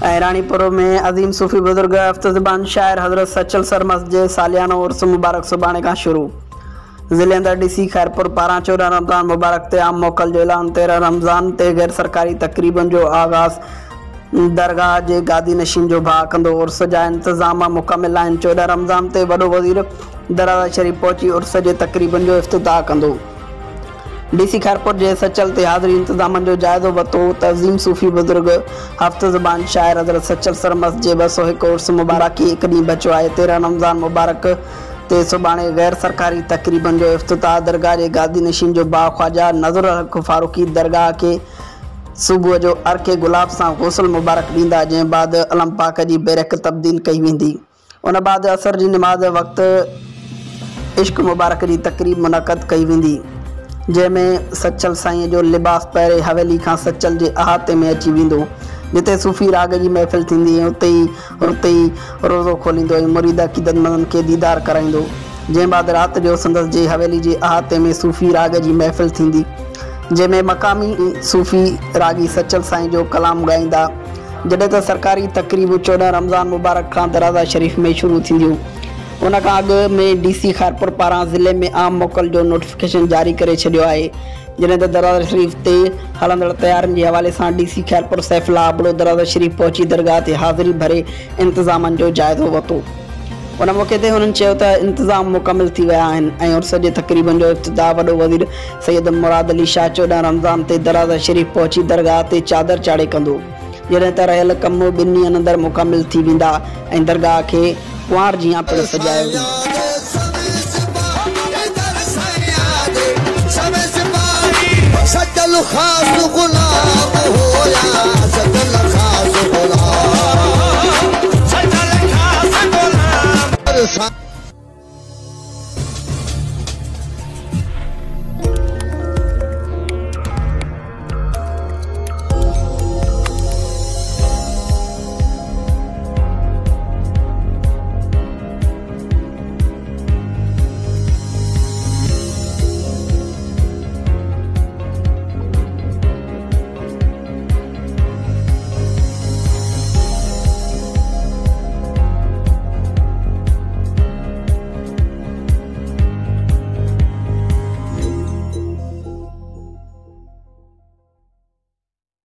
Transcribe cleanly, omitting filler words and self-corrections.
रानीपुर में अजीम सूफ़ी बुजुर्ग अफ्ताज़बान शायर हज़रत सचल सरमस जे सालियानो उर्स मुबारक सुभाणे खां शुरू। ज़िले अंदर डीसी खैरपुर पारां 14 रमज़ान मुबारक ते आम मोकल जो ऐलान। 13 रमज़ान ते गैर सरकारी तकरीबन जो आगाज़ दरगाह जे गादी नशीन जो भाउ कंदो। उर्स जा इंतज़ाम मुकमिल आहिनि। 14 रमज़ान ते वॾो वज़ीर दरगाह शरीफ़ पहुची उर्स जे तकरीबन जो इफ्तिताह कंदो। डीसी खैरपुर जे सचल ते हाज़िरी इंतज़ामनि जो जाइज़ो वरितो। तज़ीम सूफ़ी बुजुर्ग हफ़्तज़बान शायर हज़रत सचल सरमस जे 201 उर्स मुबारक खे हिकु ॾींहुं बचियो आहे। 13 रमज़ान मुबारक ते सुभाणे गैर सरकारी तकरीबन जो इफ्तिताह। दरगाह जे गादी नशीन जो भाउ ख्वाजा नज़रुल हक़ फारूकी दरगाह खे सुबुह जो अर्के गुलाब सां गुसल मुबारक ॾींदा, जंहिं बाद अलम पाक जी बैरक तब्दील कई वेंदी। उन बाद असर जी नमाज़ वक़्तु इश्क मुबारक जी तकरीब मुनक़द कई वेंदी, जंहिंमें सचल साईं जो लिबास पहिरें हवेली खां सचल जे अहाते में अची वेंदो, जिते सूफ़ी राग जी महफ़िल थींदी ऐं उते ई रोज़ो खोलींदो ऐं मुरीद अक़ीदतमंदनि खे दीदार कराईंदो। जंहिं बाद राति जो संदसि जे हवेली जे अहाते में सूफ़ी राग जी महफ़िल थींदी, जंहिंमें मक़ामी सूफ़ी रागी सचल साईं जो कलाम ॻाईंदा। जॾहिं त सरकारी तकरीबूं 14 रमज़ान मुबारक खां दरगाह शरीफ़ में शुरू थींदियूं। उन खां अॻु में डीसी खैरपुर पारां ज़िले में आम मोकल जो नोटिफिकेशन जारी करे छॾियो आहे। जॾहिं त दरगाह शरीफ़ ते हलंदड़ तयारियुनि जे हवाले सां डीसी खैरपुर सैफ़ुल्लाह आबड़ो दरगाह शरीफ़ पहुची दरगाह ते हाज़िरी भरे इंतज़ामनि जो जाइज़ो वरितो। उन मौक़े ते हुननि चयो त इंतज़ाम मुकमिल थी विया आहिनि ऐं उर्स जे तकरीबन जो इफ्तिताह वॾो वज़ीर सैयद मुराद अली शाह 14 रमज़ान ते दरगाह शरीफ़ पहुची दरगाह ते चादर चाढ़े कंदो। जॾहिं त रहियल कम ॿिनि ॾींहंनि अंदरि मुकमिल थी वेंदा ऐं दरगाह खे कुंवार जीअं पिणु सजायो वेंदो।